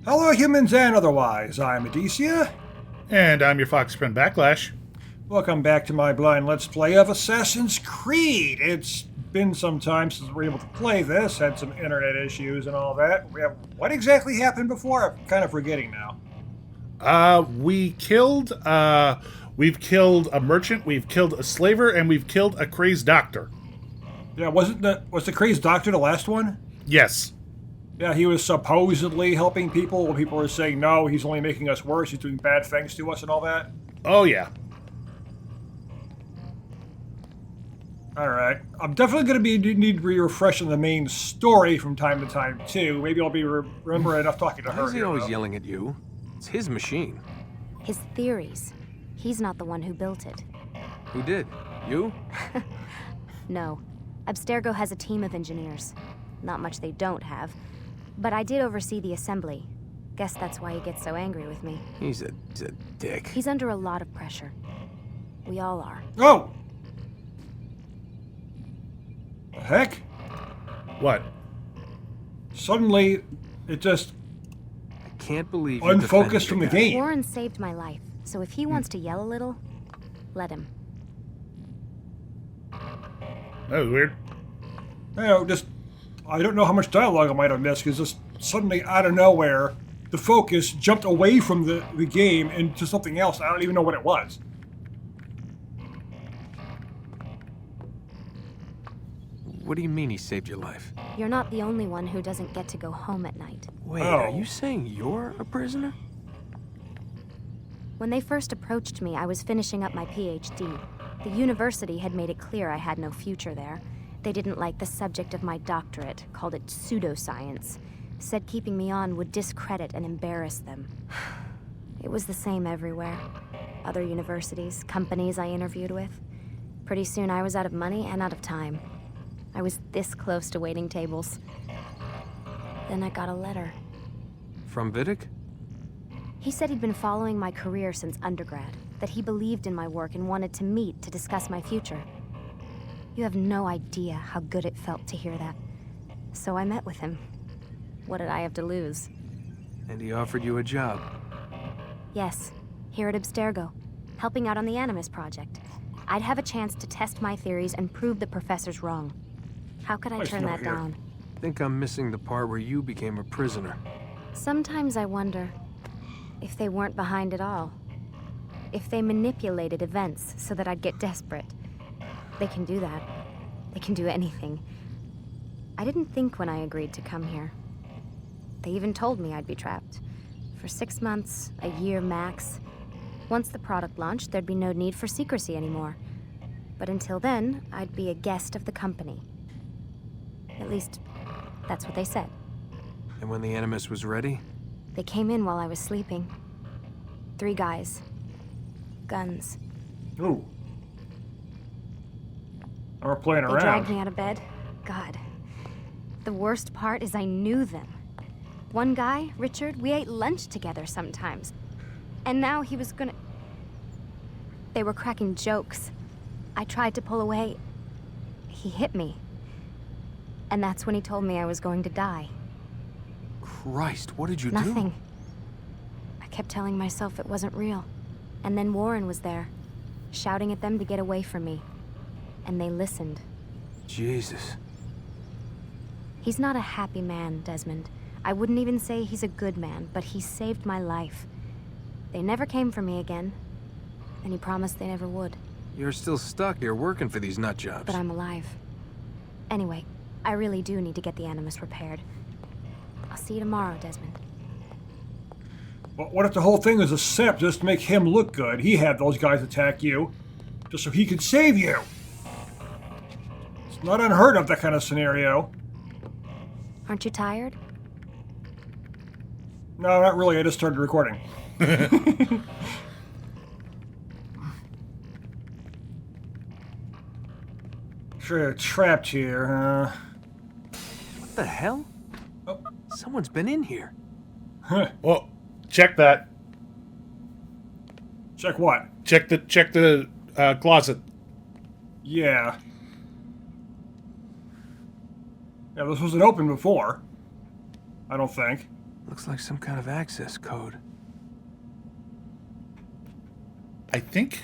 Hello, humans and otherwise. I'm Addie. And I'm your fox friend Backlash. Welcome back to my blind Let's Play of Assassin's Creed. It's been some time since we were able to play this. Had some internet issues and all that. What exactly happened before? I'm kind of forgetting now. We've killed a merchant, we've killed a slaver, and we've killed a crazed doctor. Yeah, was the crazed doctor the last one? Yes. Yeah, he was supposedly helping people when people were saying, no, he's only making us worse, he's doing bad things to us and all that. Oh, yeah. Alright. I'm definitely going to need to be refreshing the main story from time to time, too. Maybe I'll be remember enough talking to her. Why is he always yelling at you? It's his machine. His theories. He's not the one who built it. Who did? You? No. Abstergo has a team of engineers. Not much they don't have. But I did oversee the assembly. Guess that's why he gets so angry with me. He's a dick. He's under a lot of pressure. We all are. Oh! The heck? What? Suddenly, it just I can't believe you unfocused defended from the guy. game. Warren saved my life, so if he wants to yell a little, let him. That was weird. You know, I don't know how much dialogue I might have missed, because just suddenly, out of nowhere, the focus jumped away from the game into something else. I don't even know what it was. What do you mean he saved your life? You're not the only one who doesn't get to go home at night. Wait, Oh. are you saying you're a prisoner? When they first approached me, I was finishing up my PhD. The university had made it clear I had no future there. They didn't like the subject of my doctorate, called it pseudoscience. Said keeping me on would discredit and embarrass them. It was the same everywhere. Other universities, companies I interviewed with. Pretty soon I was out of money and out of time. I was this close to waiting tables. Then I got a letter. From Vidic? He said he'd been following my career since undergrad, that he believed in my work and wanted to meet to discuss my future. You have no idea how good it felt to hear that. So I met with him. What did I have to lose? And he offered you a job. Yes, here at Abstergo, helping out on the Animus project. I'd have a chance to test my theories and prove the professors wrong. How could I Nice turn note that here. down? Think I'm missing the part where you became a prisoner. Sometimes I wonder if they weren't behind it all. If they manipulated events so that I'd get desperate. They can do that. They can do anything. I didn't think when I agreed to come here. They even told me I'd be trapped. For 6 months, a year max. Once the product launched, there'd be no need for secrecy anymore. But until then, I'd be a guest of the company. At least, that's what they said. And when the Animus was ready? They came in while I was sleeping. 3 guys. Guns. Ooh. We're playing They around. dragged me out of bed. God. The worst part is I knew them. One guy, Richard, we ate lunch together sometimes. And now he was gonna... They were cracking jokes. I tried to pull away. He hit me. And that's when he told me I was going to die. Christ, what did you do? Nothing. I kept telling myself it wasn't real. And then Warren was there, shouting at them to get away from me. And they listened. Jesus. He's not a happy man, Desmond. I wouldn't even say he's a good man, but he saved my life. They never came for me again, and he promised they never would. You're still stuck here working for these nut jobs. But I'm alive. Anyway, I really do need to get the Animus repaired. I'll see you tomorrow, Desmond. But what if the whole thing was a setup just to make him look good? He had those guys attack you, just so he could save you. It's not unheard of, that kind of scenario. Aren't you tired? No, not really. I just started recording. Sure, trapped here, huh? What the hell? Oh. Someone's been in here. Well, check that. Check what? Check the closet. Yeah. Yeah, this wasn't open before. I don't think. Looks like some kind of access code. I think...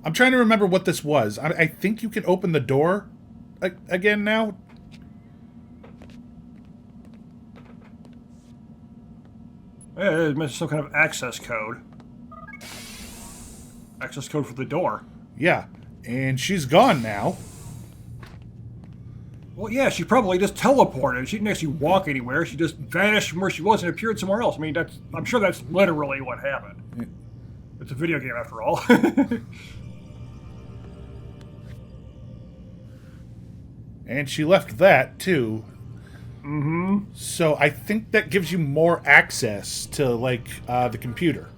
I'm trying to remember what this was. I think you can open the door again now. Yeah, it mentioned some kind of access code. Access code for the door. Yeah, and she's gone now. Well, yeah, she probably just teleported. She didn't actually walk anywhere. She just vanished from where she was and appeared somewhere else. I mean, I'm sure that's literally what happened. Yeah. It's a video game after all. And she left that, too. Mm-hmm. So I think that gives you more access to, like, the computer.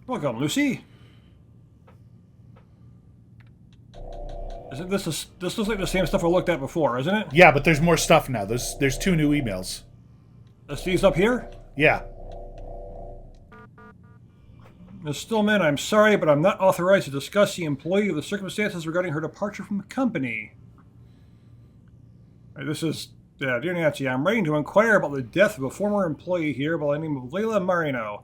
Welcome, Lucy. This looks like the same stuff I looked at before, isn't it? Yeah, but there's more stuff now. There's 2 new emails. Is these up here? Yeah. Ms. Stillman, I'm sorry, but I'm not authorized to discuss the employee or the circumstances regarding her departure from the company. This is, dear Nancy, I'm writing to inquire about the death of a former employee here by the name of Layla Marino.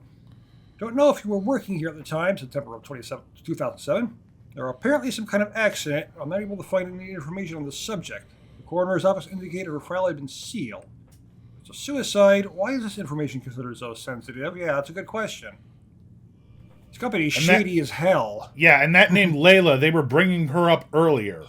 Don't know if you were working here at the time, September of 2007. There were apparently some kind of accident. I'm not able to find any information on the subject. The coroner's office indicated her file had been sealed. It's a suicide. Why is this information considered so sensitive? Yeah, that's a good question. This company's shady as hell. Yeah, and that name Layla, they were bringing her up earlier.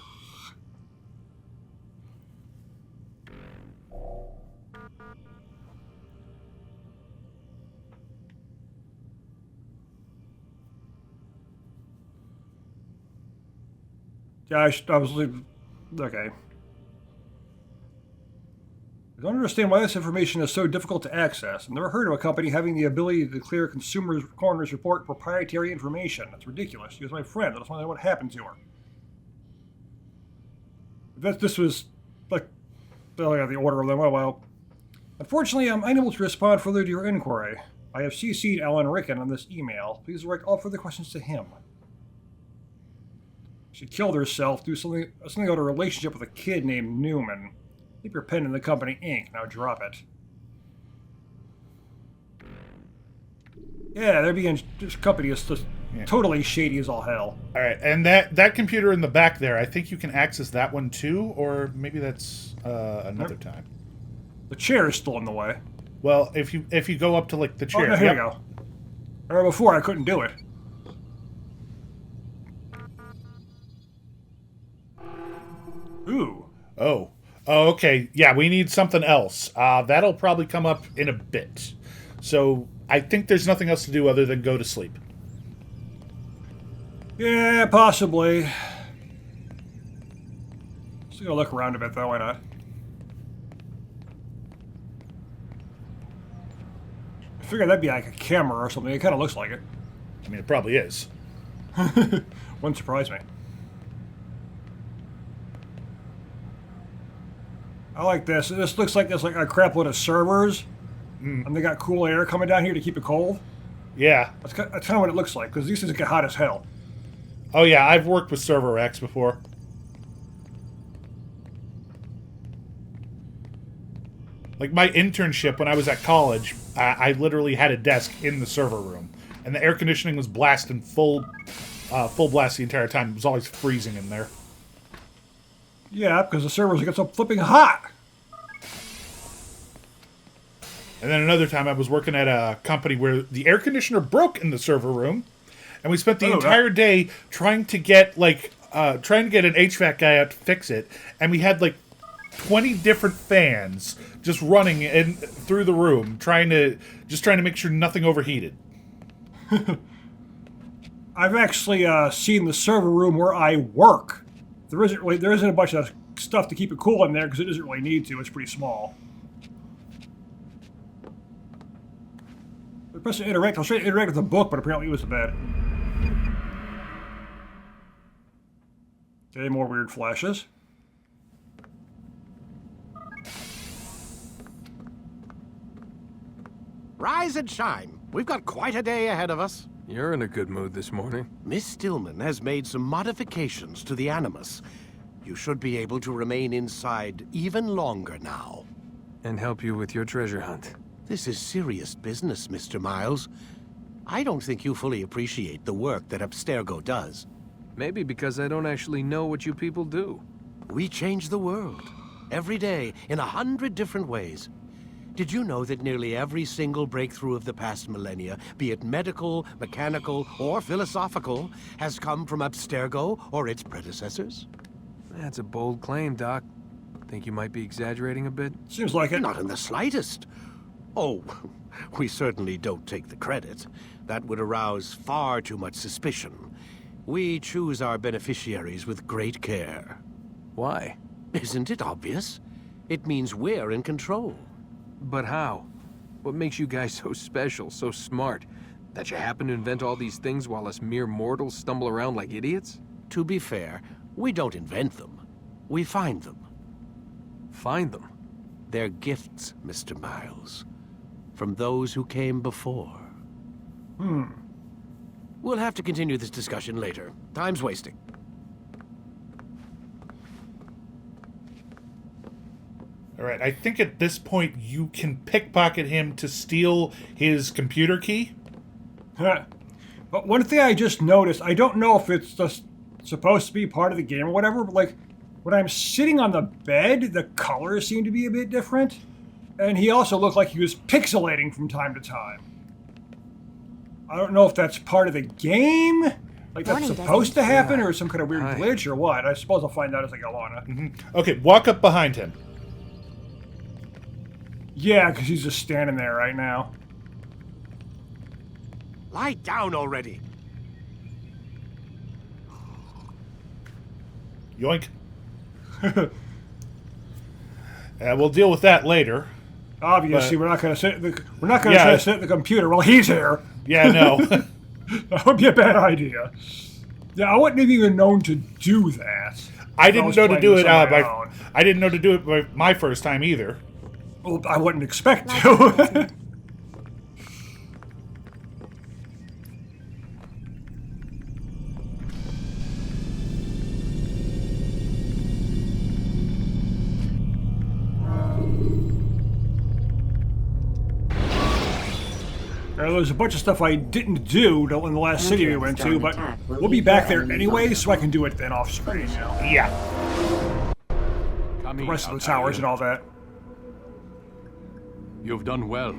Yeah, I was okay. I don't understand why this information is so difficult to access. I've never heard of a company having the ability to declare a consumer's coroner's report proprietary information. That's ridiculous. She was my friend. I just want to know what happened to her. This was like the order of them. Well, unfortunately, I'm unable to respond further to your inquiry. I have CC'd Alan Ricken on this email. Please direct all further questions to him. She killed herself due to something about a relationship with a kid named Newman. Keep your pen in the company ink. Now drop it. Yeah, this company is just totally shady as all hell. All right, and that computer in the back there, I think you can access that one too, or maybe that's another time. The chair is still in the way. Well, if you go up to like the chair, oh, no, here we go. Or before I couldn't do it. Ooh. Oh, okay. Yeah, we need something else. That'll probably come up in a bit. So I think there's nothing else to do other than go to sleep. Yeah, possibly. Just gonna look around a bit, though. Why not? I figured that'd be like a camera or something. It kind of looks like it. I mean, it probably is. Wouldn't surprise me. I like this. This looks like there's like a crap load of servers, and they got cool air coming down here to keep it cold. Yeah. That's kind of what it looks like, because these things get hot as hell. Oh yeah, I've worked with server racks before. Like my internship when I was at college, I literally had a desk in the server room, and the air conditioning was blasting full blast the entire time. It was always freezing in there. Yeah, because the servers get so flipping hot. And then another time I was working at a company where the air conditioner broke in the server room, and we spent the entire day trying to get an HVAC guy out to fix it, and we had like 20 different fans just running in through the room, trying to make sure nothing overheated. I've actually seen the server room where I work. There isn't a bunch of stuff to keep it cool in there because it doesn't really need to. It's pretty small. I pressed to interact. I was trying to interact with the book, but apparently it was bad. Okay, more weird flashes. Rise and shine. We've got quite a day ahead of us. You're in a good mood this morning. Miss Stillman has made some modifications to the Animus. You should be able to remain inside even longer now. And help you with your treasure hunt. This is serious business, Mr. Miles. I don't think you fully appreciate the work that Abstergo does. Maybe because I don't actually know what you people do. We change the world, every day, in 100 different ways. Did you know that nearly every single breakthrough of the past millennia, be it medical, mechanical, or philosophical, has come from Abstergo or its predecessors? That's a bold claim, Doc. Think you might be exaggerating a bit? Seems like it. Not in the slightest. Oh, we certainly don't take the credit. That would arouse far too much suspicion. We choose our beneficiaries with great care. Why? Isn't it obvious? It means we're in control. But how? What makes you guys so special, so smart? That you happen to invent all these things while us mere mortals stumble around like idiots? To be fair, we don't invent them. We find them. Find them. They're gifts, Mr. Miles. From those who came before. We'll have to continue this discussion later. Time's wasting. All right, I think at this point you can pickpocket him to steal his computer key. Huh. But one thing I just noticed, I don't know if it's just supposed to be part of the game or whatever, but like when I'm sitting on the bed, the colors seem to be a bit different. And he also looked like he was pixelating from time to time. I don't know if that's part of the game, like that's supposed to happen, or some kind of weird glitch or what. I suppose I'll find out as I go on. Okay, walk up behind him. Yeah, because he's just standing there right now. Lie down already. Yoink. We'll deal with that later. Obviously, we're not going to sit. We're not going to try to sit at the computer while he's here. Yeah, no. That would be a bad idea. Yeah, I wouldn't have even known to do that. I didn't know to do it. I didn't know to do it by my first time either. Well, I wouldn't expect to. There's a bunch of stuff I didn't do in the last city we went to, but we'll be back there anyway, so I can do it then off screen. Yeah. The rest of the towers and all that. You've done well.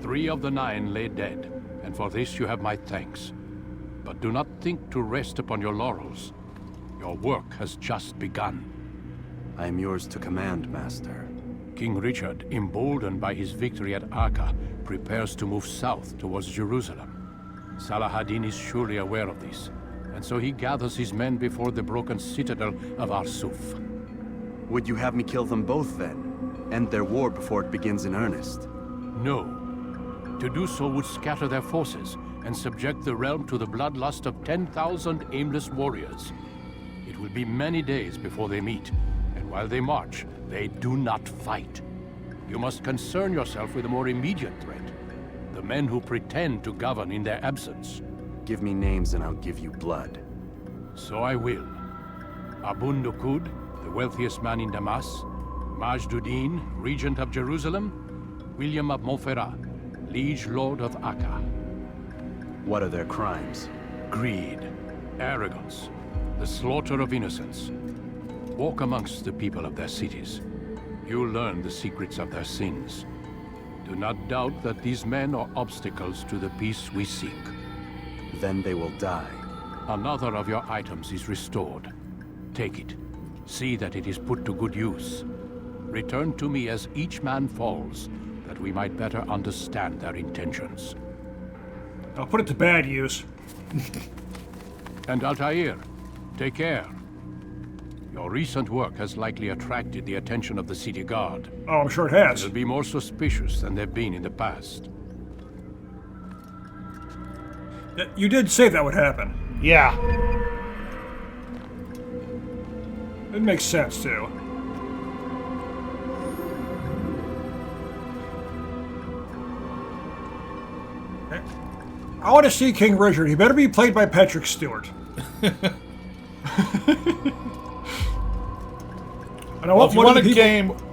3 of the 9 lay dead, and for this you have my thanks. But do not think to rest upon your laurels. Your work has just begun. I am yours to command, Master. King Richard, emboldened by his victory at Acre, prepares to move south towards Jerusalem. Salah-ad-Din is surely aware of this, and so he gathers his men before the broken citadel of Arsuf. Would you have me kill them both then? End their war before it begins in earnest? No. To do so would scatter their forces and subject the realm to the bloodlust of 10,000 aimless warriors. It will be many days before they meet, and while they march, they do not fight. You must concern yourself with a more immediate threat. The men who pretend to govern in their absence. Give me names and I'll give you blood. So I will. Abun Nukud, the wealthiest man in Damas. Majduddin, regent of Jerusalem. William of Montferrat, liege lord of Acre. What are their crimes? Greed, arrogance, the slaughter of innocents. Walk amongst the people of their cities. You'll learn the secrets of their sins. Do not doubt that these men are obstacles to the peace we seek. Then they will die. Another of your items is restored. Take it. See that it is put to good use. Return to me as each man falls, that we might better understand their intentions. I'll put it to bad use. And Altair, take care. Your recent work has likely attracted the attention of the city guard. Oh, I'm sure it has. They'll be more suspicious than they've been in the past. You did say that would happen. Yeah. It makes sense, too. Okay. I want to see King Richard. He better be played by Patrick Stewart. And I Well, want one of the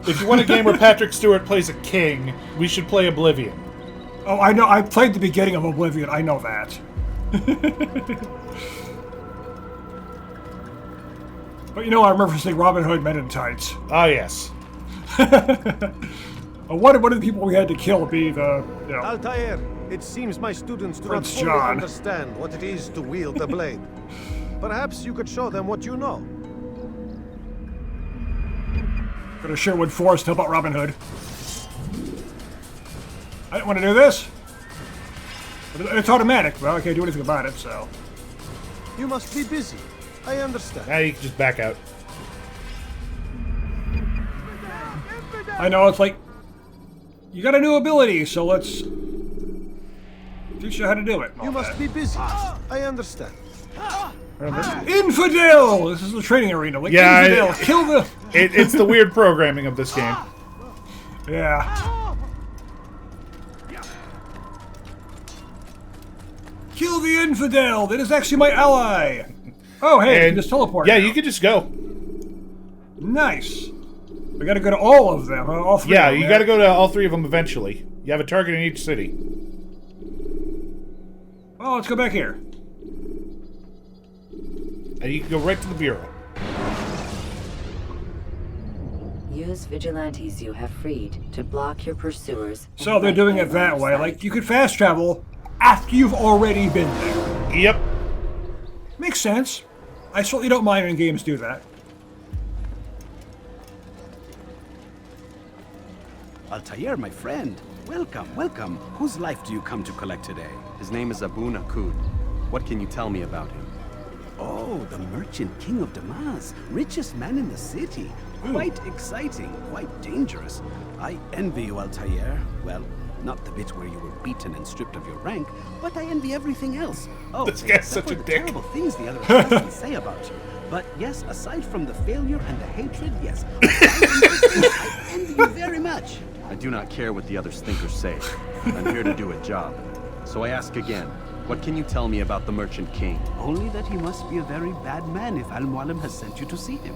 if you want a game where Patrick Stewart plays a king, we should play Oblivion. Oh, I know. I played the beginning of Oblivion. I know that. But you know, I'm referencing Robin Hood Men in Tights. Oh, yes. One of the people we had to kill be the, you know, Altair, it seems my students do Prince not fully John. understand what it is to wield the blade. Perhaps you could show them what you know. go to Sherwood Forest to help out Robin Hood. I didn't want to do this. But it's automatic, but I can't do anything about it, so. You must be busy. I understand. Now you can just back out. I know, it's like, you got a new ability, so let's teach you how to do it. and all You must that. be busy. I understand. Infidel! This is the training arena. Like, Yeah, Infidel, kill the... It's the weird programming of this game. Yeah. Kill the infidel! That is actually my ally! Oh, hey, you can just teleport. Yeah, now. you can just go. Nice. We gotta go to all of them, all three Yeah, of them. you got to go to all three of them eventually. You have a target in each city. Oh, let's go back here. And you can go right to the Bureau. Use vigilantes you have freed to block your pursuers. and So they're fight doing by it that line of way. sight. Like, you could fast travel after you've already been there. Yep. Makes sense. I certainly don't mind when games do that. Altair, my friend. Welcome, welcome. Whose life do you come to collect today? His name is Abu Nakud. What can you tell me about him? Oh, the merchant king of Damas. Richest man in the city. Quite exciting, quite dangerous. I envy you, Altair. Well, not the bit where you were beaten and stripped of your rank, but I envy everything else. Oh, This guy's except such a for the dick. terrible things the other assassins say about you. But yes, aside from the failure and the hatred, yes. I envy you very much. I do not care what the others think or say. I'm here to do a job. So I ask again, what can you tell me about the Merchant King? Only that he must be a very bad man if Al-Mualim has sent you to see him.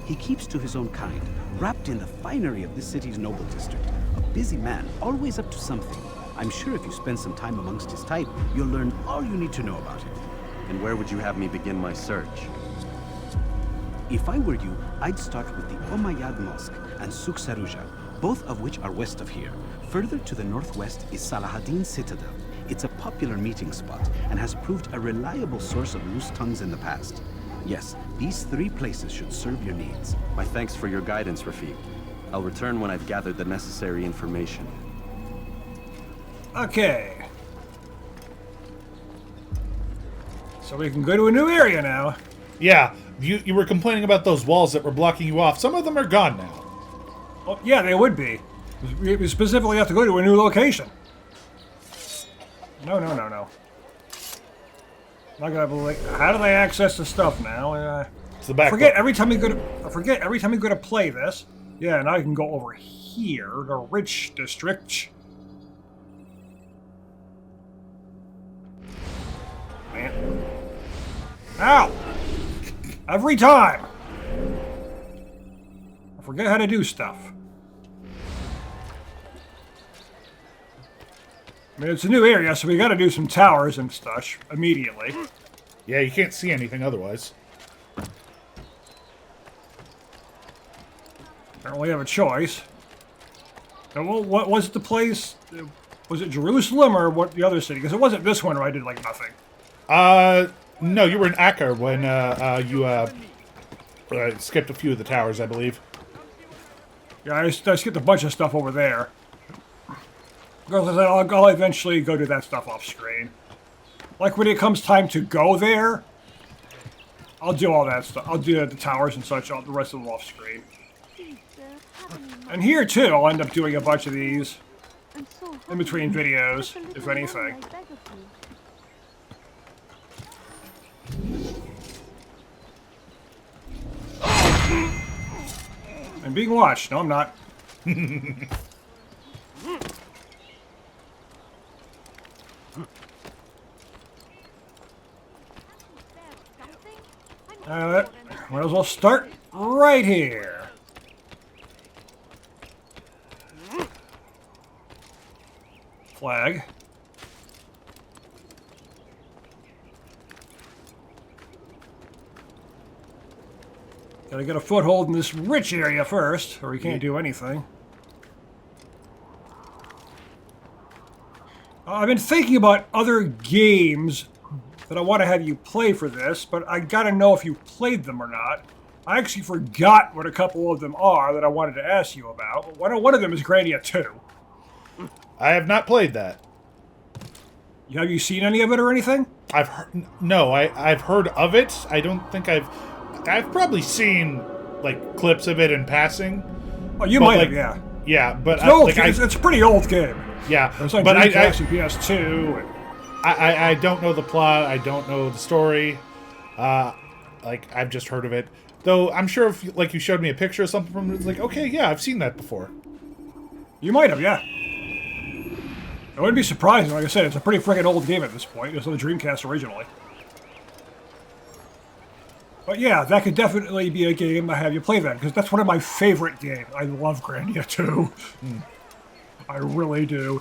He keeps to his own kind, wrapped in the finery of this city's noble district. A busy man, always up to something. I'm sure if you spend some time amongst his type, you'll learn all you need to know about him. And where would you have me begin my search? If I were you, I'd start with the Umayyad Mosque and Souk Saruja, both of which are west of here. Further to the northwest is Salahaddin Citadel. It's a popular meeting spot and has proved a reliable source of loose tongues in the past. Yes, these three places should serve your needs. My thanks for your guidance, Rafiq. I'll return when I've gathered the necessary information. Okay. So we can go to a new area now. Yeah, you were complaining about those walls that were blocking you off. Some of them are gone now. Well, yeah, they would be. We specifically have to go to a new location. No. Not gonna believe. How do they access the stuff now? It's the back. Forget every time we go to play this. Yeah, now I can go over here, the Rich District. Man. Ow! Every time! I forget how to do stuff. I mean, it's a new area, so we gotta do some towers and stuff immediately. Yeah, you can't see anything otherwise. Don't really have a choice. Now, what was the place? Was it Jerusalem or what the other city? Because it wasn't this one where I did like nothing. No, you were in Acre when you skipped a few of the towers, I believe. Yeah, I skipped a bunch of stuff over there. Because I'll eventually go do that stuff off screen. Like when it comes time to go there, I'll do all that stuff. I'll do the towers and such, all the rest of them off screen. And here too, I'll end up doing a bunch of these in between videos, if anything. I'm being watched. No, I'm not. Might as well start right here. flag. Gotta get a foothold in this rich area first, or we can't do anything. I've been thinking about other games that I want to have you play for this, but I gotta know if you played them or not. I actually forgot what a couple of them are that I wanted to ask you about. One of them is Grandia 2. I have not played that. Have you seen any of it or anything? I've heard of it. I don't think I've probably seen like clips of it in passing. Oh, you might have, yeah. Yeah, but it's a pretty old game. Yeah, it's like but Dreamcast and PS2. And... I don't know the plot. I don't know the story. Like I've just heard of it. Though I'm sure if like you showed me a picture or something from it, it's like, okay, yeah, I've seen that before. You might have, yeah. I wouldn't be surprised. Like I said, it's a pretty freaking old game at this point. It was on the Dreamcast originally. But yeah, that could definitely be a game I have you play then, because that's one of my favorite games. I love Grandia 2. I really do.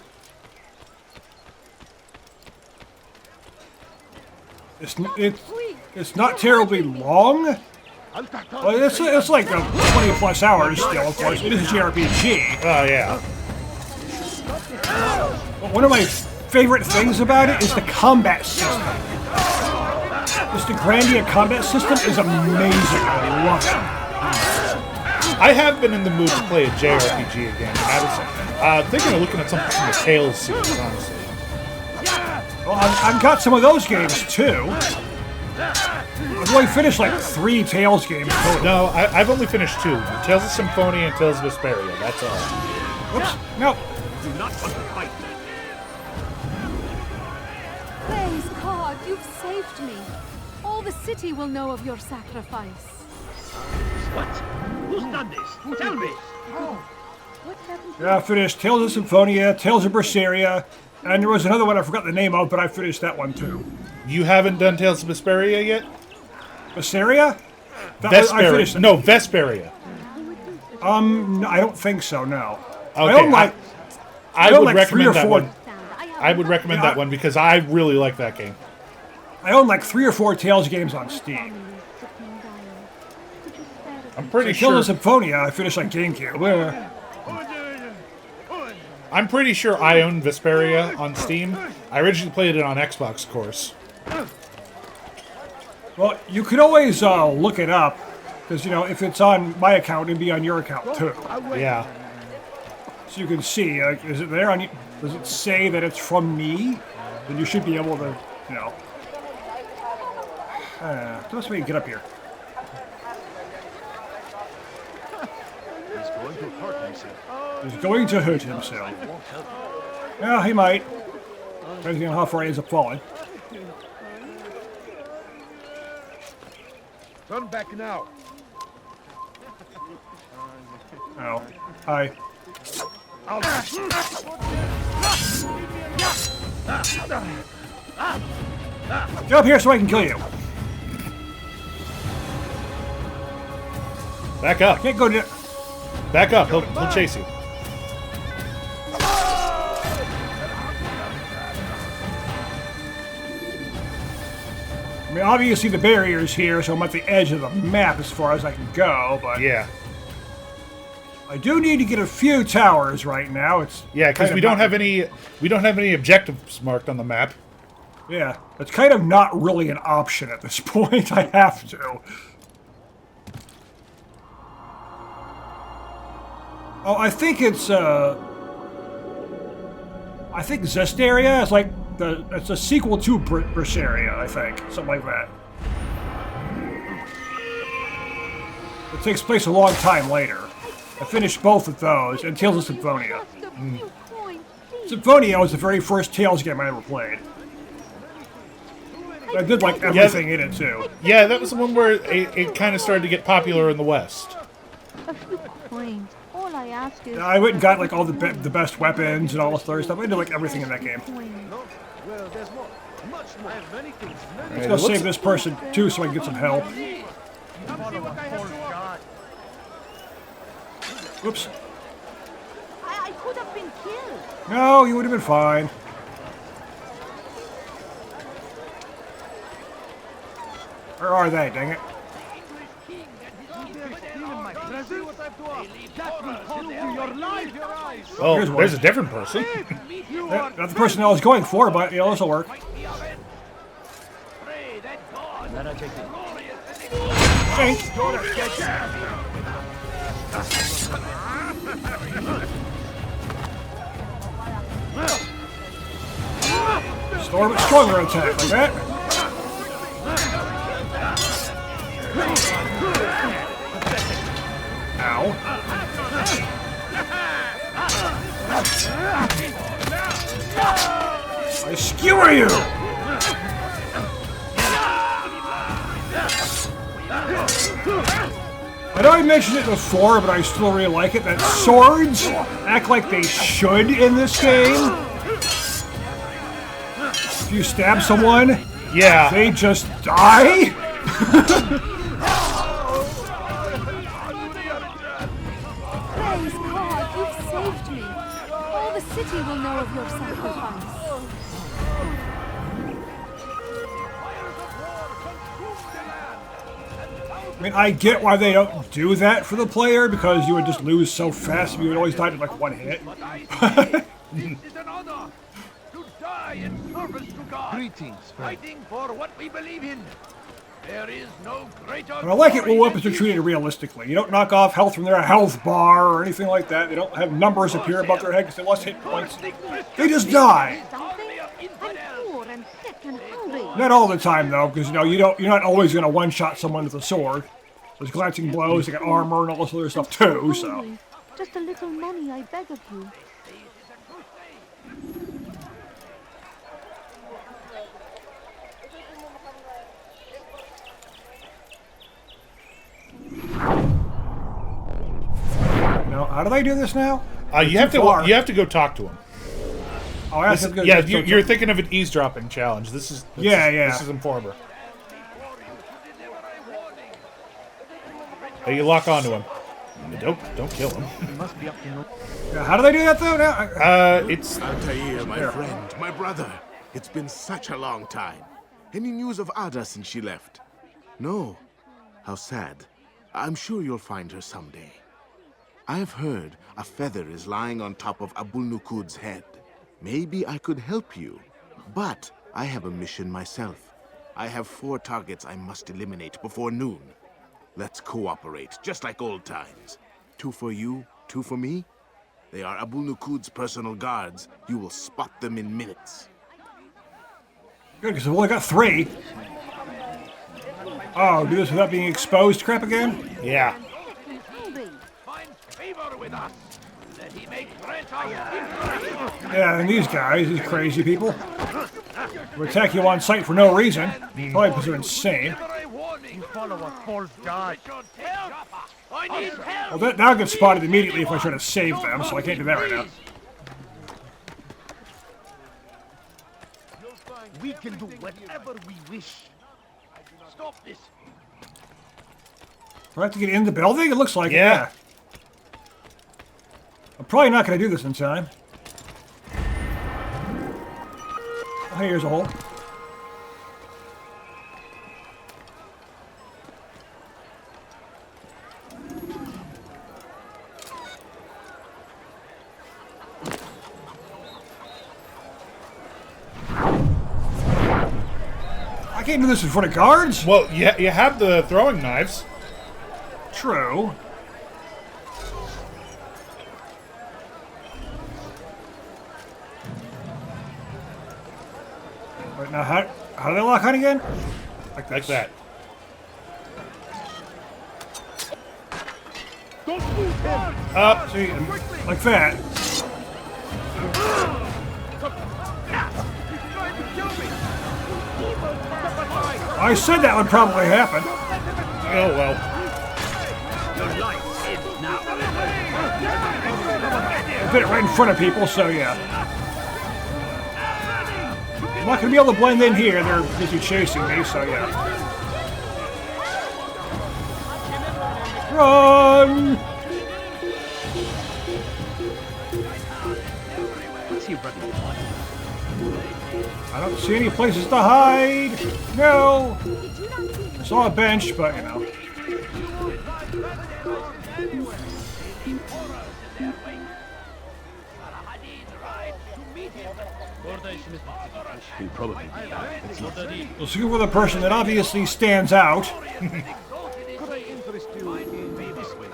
It's not terribly long. Well, it's like 20 plus hours still, of course. It is a JRPG. Oh, yeah. But one of my favorite things about it is the combat system. Just the Grandia combat system is amazing. I love it. I have been in the mood to play a JRPG again. I was thinking of looking at something from the Tales series, honestly. Well, I've got some of those games too. I've only finished like 3 Tales games total. No, I've only finished 2. Tales of Symphonia and Tales of Vesperia, that's all. Whoops, no. Do not want to fight. Praise God, you've saved me. All the city will know of your sacrifice. What? Who's done this? Tell me. What happened? Yeah, I finished Tales of Symphonia, Tales of Berseria, and there was another one I forgot the name of, but I finished that one too. You haven't done Tales of Vesperia yet? Berseria? Vesperia. No, Vesperia. No, I don't think so, no. Okay, I would recommend that 4... one. I would recommend that one because I really like that game. I own like 3 or 4 Tales games on Steam. I'm pretty sure. sure. Tales of Symphonia, I finished on GameCube. I'm pretty sure I own Vesperia on Steam. I originally played it on Xbox, of course. Well, you could always look it up, because, you know, if it's on my account, it'd be on your account, too. Yeah. So you can see, is it there? Does it say that it's from me? Then you should be able to, you know... Let's make get up here. He's going to hurt himself. He's going to hurt himself. Yeah, he might. Depending on how far he ends up falling. Turn back now. Oh. Hi. Get up here so I can kill you. Back up. Can't go near. Back up. He'll chase you. I mean, obviously the barrier's here, so I'm at the edge of the map as far as I can go, but... Yeah. I do need to get a few towers right now. It's because we don't have any objectives marked on the map. Yeah, it's kind of not really an option at this point. I have to. Oh, I think it's I think Zestiria is like it's a sequel to Berseria, I think, something like that. It takes place a long time later. I finished both of those, and Tales of Symphonia. Symphonia was the very first Tales game I ever played. I did like everything in it too. Yeah, that was the one where it kind of started to get popular in the West. All I ask is... I went and got like all the best weapons and all this other stuff. I did like everything in that game. Well, there's more. Much more. I have many things. Let's go save this person too so I can get some help. Whoops. could have been killed. No, you would have been fine. Where are they, dang it? Well, Here's one. there's a different person. Not the person I was going for, but this will work. Hey. Storm stronger attack like that. Ow. I skewer you! I know I mentioned it before, but I still really like it, that swords act like they should in this game. If you stab someone, Yeah. they just die? Praise God, you've saved me. All the city will know of your sacrifice. I mean, I get why they don't do that for the player, because you would just lose so fast if you would always die in like one hit. This is an honor to die in service to God. Greetings, friend. Fighting for what we believe in. There is no greater. But I like it when weapons are treated realistically. You don't knock off health from their health bar or anything like that. They don't have numbers appear above their head because they lost hit points. They just die. Something? I'm poor and sick and hungry. Not all the time though, because you're not always going to one-shot someone with a sword. There's glancing blows, they got armor and all this other stuff too. So. Hungry. Just a little money, I beg of you. Now, how do they do this now? You have to go talk to him. Oh, I have This, to go, yeah, just you're thinking of an eavesdropping challenge. This is Informer. Hey, you lock onto him. Don't kill him. Yeah, how do they do that though? Now, it's Altair, my friend, my brother. It's been such a long time. Any news of Ada since she left? No. How sad. I'm sure you'll find her someday. I've heard a feather is lying on top of Abul-Nukud's head. Maybe I could help you, but I have a mission myself. I have 4 targets I must eliminate before noon. Let's cooperate, just like old times. 2 for you, 2 for me. They are Abul-Nukud's personal guards. You will spot them in minutes. good, because I've only got 3. Oh, do this without being exposed crap again? Yeah. Find favor with us, that he may grant us victory. Yeah, and these guys, these crazy people, will attack you on sight for no reason. Probably because they're insane. You follow a false god. I need help. Well, that'll get spotted immediately if I try to save them, so I can't do that right now. We can do whatever we wish. Stop this. Do I have to get in the building? It looks like it, Yeah. I'm probably not going to do this in time. Oh, hey, here's a hole. I can't do this in front of guards. Well, you have the throwing knives. True. Right now, how do they lock on again? Like that. Don't move him. Up. See, like that. I said that would probably happen. Oh well. I did it right in front of people, so yeah. I'm not going to be able to blend in here. They're busy chasing me, so yeah. Run! he running? I don't see any places to hide. No. I saw a bench, but you know. He'll probably be back. It's not that easy. Let's go for the person that obviously stands out.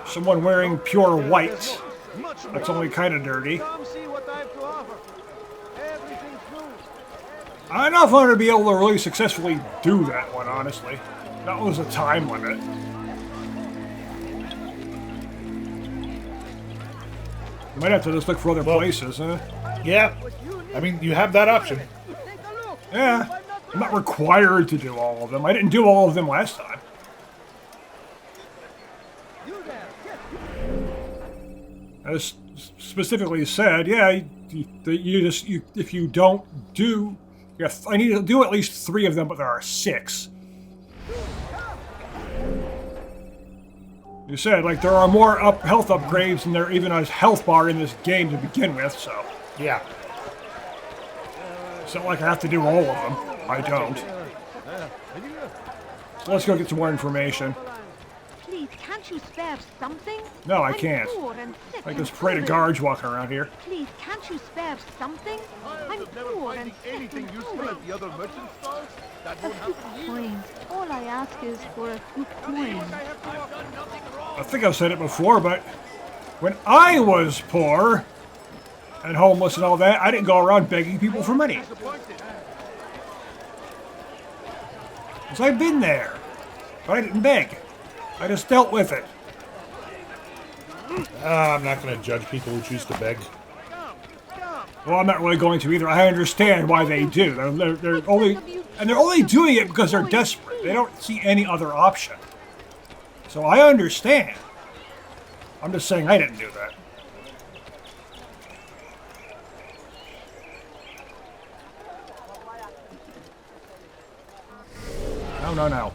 Someone wearing pure white. That's only kind of dirty. I don't know if I'm going to be able to really successfully do that one, honestly. That was a time limit. You might have to just look for other places, huh? Yeah. I mean, you have that option. Yeah. I'm not required to do all of them. I didn't do all of them last time. As specifically said, yeah, if you don't do, I need to do at least 3 of them, but there are 6. You said, like, there are more health upgrades than there even is health bar in this game to begin with, so. Yeah. It's not like I have to do all of them. I don't. So let's go get some more information. Please, can't you spare something? No, I can't. Like this parade of guards walking around here. Please, can't you spare something? I'm poor and anything useful at the other merchant stalls. That won't happen here. coins. All I ask is for a few coins. I think I've said it before, but when I was poor and homeless and all that, I didn't go around begging people for money. Because I've been there. But I didn't beg. I just dealt with it. I'm not going to judge people who choose to beg. Well, I'm not really going to either. I understand why they do. They're only doing it because they're desperate. They don't see any other option. So I understand. I'm just saying I didn't do that. No.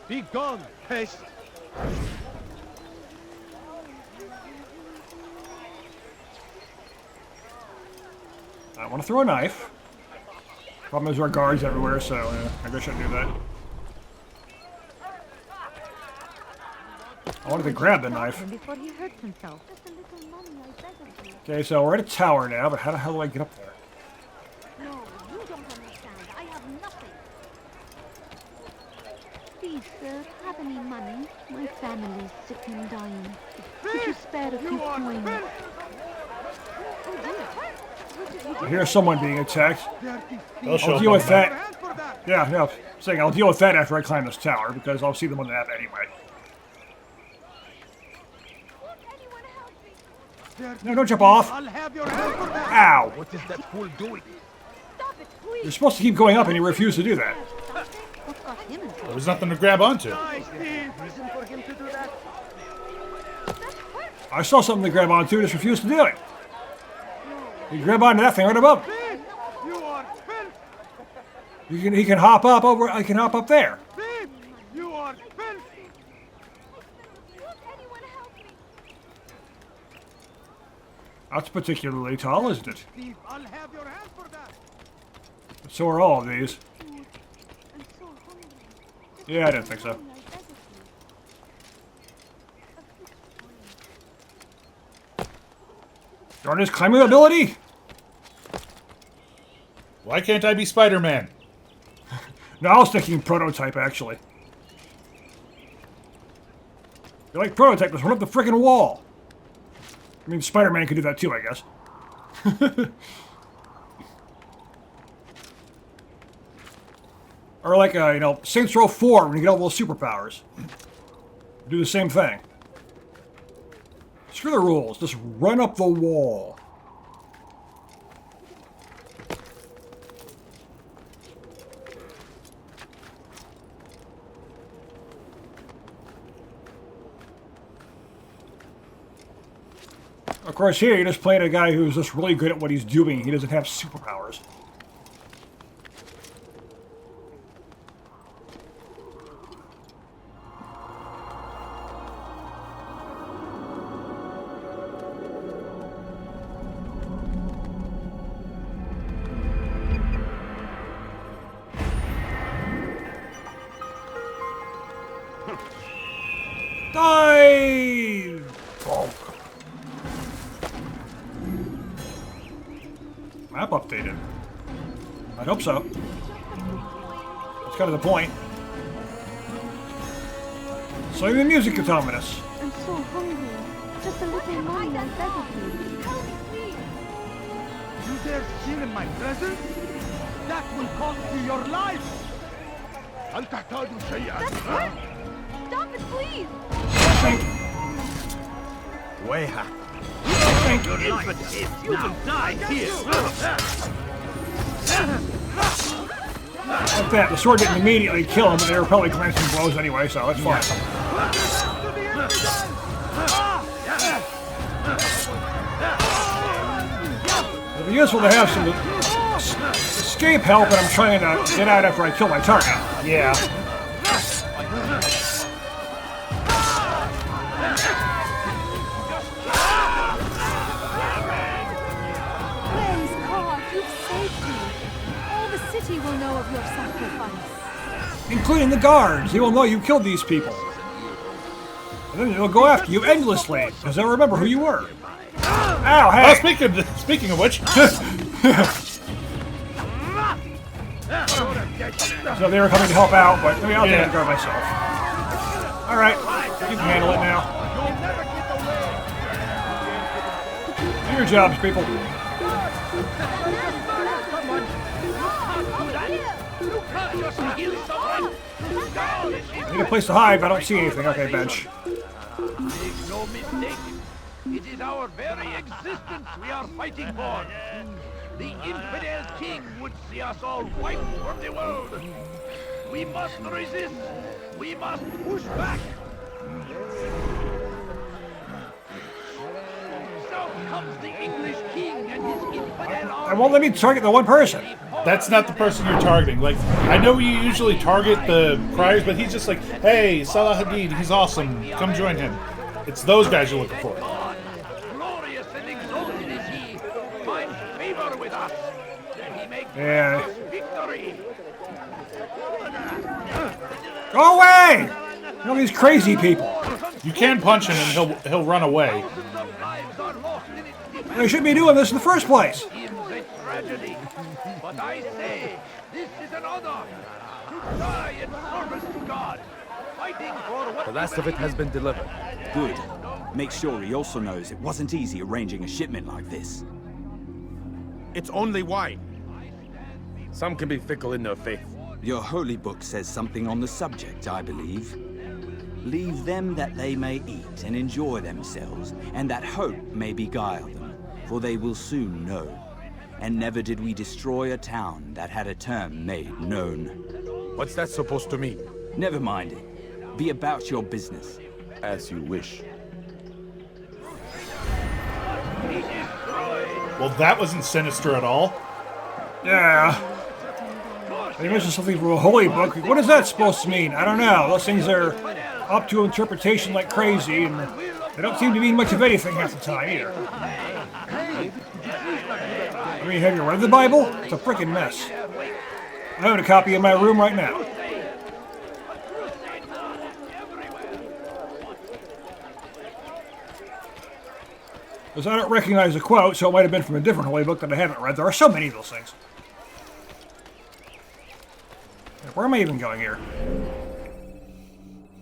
Be gone, pest! I want to throw a knife. Problem is there are guards everywhere, so I guess I shouldn't do that. I wanted to grab the knife. Before he hurts himself. Okay, so we're at a tower now, but how the hell do I get up there? No, you don't understand. I have nothing. Please, sir, have any money? My family's sick and dying. Could you spare a few coins? I hear someone being attacked. I'll deal with that. Yeah, saying I'll deal with that after I climb this tower, because I'll see them on the map anyway. No, don't jump off. Ow. What is that fool doing? You're supposed to keep going up, and you refuse to do that. There was nothing to grab onto. I saw something to grab onto, just refused to do it. You grab onto that thing right above. He can hop up over. I can hop up there. That's particularly tall, isn't it? So are all of these. Yeah, I didn't think so. Darn his climbing ability! Why can't I be Spider-Man? No, I was thinking Prototype, actually. You're like Prototype, just run up the frickin' wall! I mean, Spider-Man could do that too, I guess. Or like, Saints Row 4, when you get all those superpowers. Do the same thing. Screw the rules, just run up the wall. Of course, here you're just playing a guy who's just really good at what he's doing. He doesn't have superpowers. map updated? I hope so. That's kind of the point. So the music autonomous. I'm so hungry. Just a little money, I beg of you. Help me, please. You dare steal in my presence? That will cost you your life! هل تحتاج شيئا؟ Stop it, please! Wayha! Your infant is now die here! Like that. The sword didn't immediately kill him, but they were probably glancing blows anyway, so it's fine. It'd be useful to have some escape help, and I'm trying to get out after I kill my target. Yeah. Praise God, you've saved me. All the city will know of your sacrifice. Including the guards. They will know you killed these people. And then they'll go after you endlessly, because they'll remember who you were. Ow, hey! Oh, speaking of which... So they were coming to help out, but maybe I'll take care of myself. Alright, you can handle it now. Do your jobs, people. I need a place to hide, but I don't see anything. Okay, bench. Make no mistake. It is our very existence we are fighting for. The infidel king would see us all wiped from the world. We must resist. We must push back. So comes the English king and his infidel army. I won't let me target the one person. That's not the person you're targeting. Like, I know you usually target the criers, but he's just like, hey, Saladin, he's awesome. Come join him. It's those guys you're looking for. Glorious and exalted is he. Find favor with us. That he may Yeah. grant us victory. Go away! You know these crazy people. You can punch him and he'll run away. They shouldn't be doing this in the first place. Seems a tragedy, but I say this is an honor to die in service to God, fighting for what The last of it has been delivered. Good. Make sure he also knows it wasn't easy arranging a shipment like this. It's only wine. Some can be fickle in their faith. Your holy book says something on the subject, I believe. Leave them that they may eat and enjoy themselves, and that hope may beguile them, for they will soon know. And never did we destroy a town that had a term made known. What's that supposed to mean? Never mind it. Be about your business. As you wish. Well, that wasn't sinister at all. Yeah. They mentioned something from a holy book. What is that supposed to mean? I don't know. Those things are up to interpretation like crazy, and they don't seem to mean much of anything half the time either. I mean, have you read the Bible? It's a freaking mess. I own a copy in my room right now. Because I don't recognize the quote, so it might have been from a different holy book that I haven't read. There are so many of those things. Where am I even going here?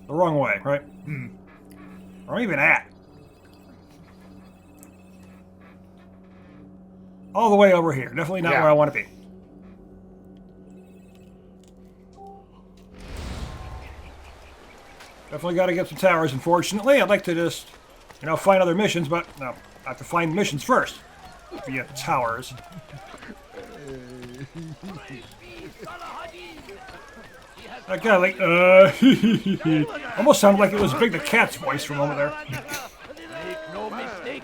The wrong way, right? Where am I even at? All the way over here. Definitely not where I want to be. Definitely got to get some towers, unfortunately. I'd like to just, find other missions, but no. I have to find missions first. Via towers. That guy, like, almost sounded like it was Big the Cat's voice for a moment there. Make no mistake,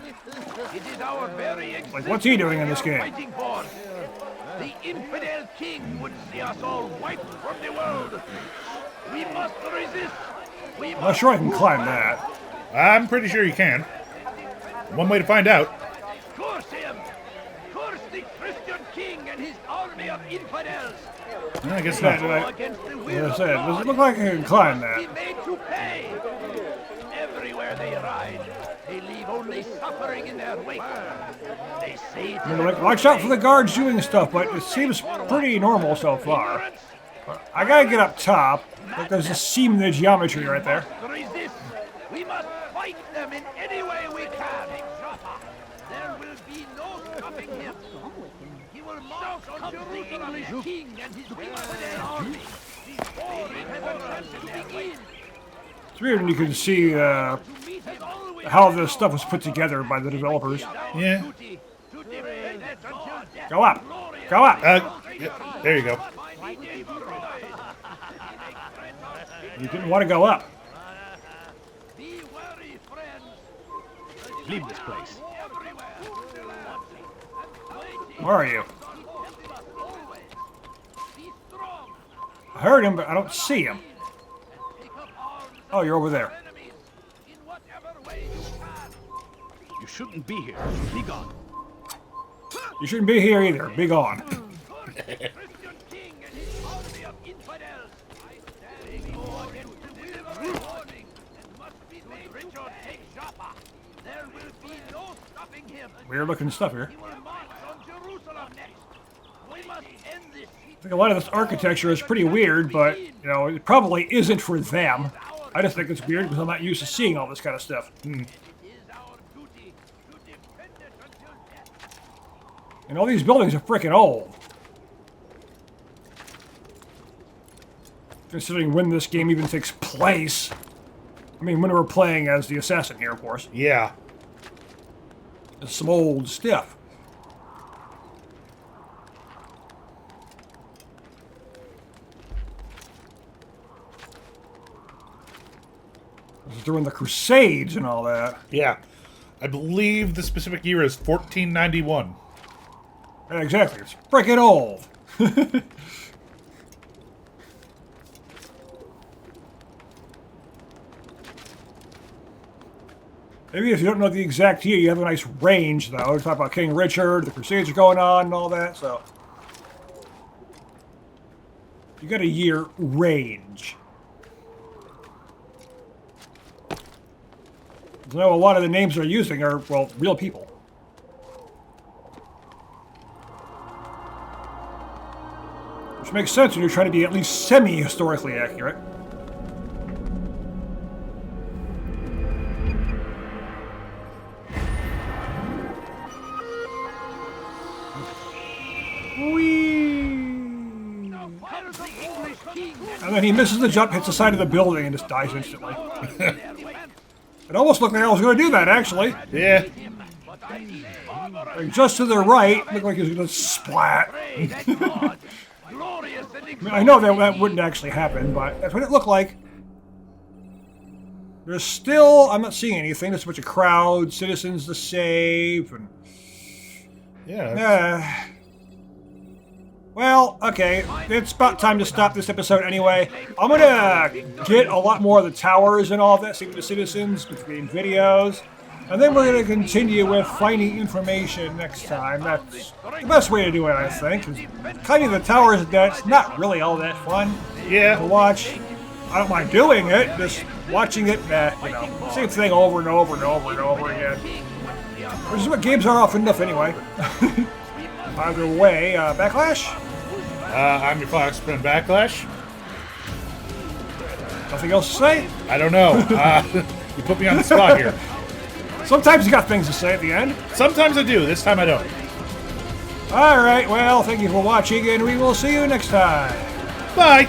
it is our very existence Like, what's he doing in this game? fighting for. The infidel king would see us all wiped from the world. We must resist. I'm not sure I can climb that. I'm pretty sure you can. One way to find out. Curse him! Curse the Christian king and his army of infidels! I guess not. Against the As will I of said, God, does it look like I can climb be that? made to pay. Everywhere they ride, They leave only suffering in their wake. They say They're like, watch out for the guards doing stuff, but it seems pretty normal so far. I gotta get up top. Like there's a seam in the geometry right there. resist. We must fight them in any way we can. There will be no stopping him. He will march on Jerusalem as king and his infidel army. Before it has a chance to begin. It's weird when you can see how this stuff was put together by the developers. Yeah. Go up. Go up. Yeah, there you go. You didn't want to go up. Leave this place. Where are you? I heard him, but I don't see him. Oh, you're over there. You shouldn't be here. Be gone. You shouldn't be here either. Be gone. Weird looking stuff here. I think a lot of this architecture is pretty weird, but, you know, it probably isn't for them. I just think it's weird because I'm not used to seeing all this kind of stuff. And all these buildings are freaking old. Considering when this game even takes place. I mean, when we're playing as the assassin here, of course. Yeah. It's some old stuff. This is during the Crusades and all that. Yeah. I believe the specific year is 1491. Yeah, exactly. It's freaking old. Maybe if you don't know the exact year, you have a nice range, though. We're talking about King Richard, the Crusades are going on, and all that, so... You got a year range. I know a lot of the names they're using are, well, real people. Which makes sense when you're trying to be at least semi-historically accurate. And then he misses the jump, hits the side of the building, and just dies instantly. It almost looked like I was going to do that, actually. Yeah. Like just to the right, looked like he was going to splat. I mean, I know that wouldn't actually happen, but that's what it looked like. There's still... I'm not seeing anything. There's a bunch of crowds, citizens to save, and... Yeah. Well, okay, it's about time to stop this episode anyway. I'm gonna get a lot more of the towers and all that, see the citizens between videos, and then we're gonna continue with finding information next time. That's the best way to do it, I think. Climbing the towers, that's not really all that fun. Yeah. To watch. I don't mind doing it, just watching it, you know, same thing over and over and over and over again. Which is what games are often enough anyway. Either way, Backlash? I'm your Fox from Backlash. Nothing else to say? I don't know. You put me on the spot here. Sometimes you got things to say at the end. Sometimes I do. This time I don't. Alright, well, thank you for watching, and we will see you next time. Bye!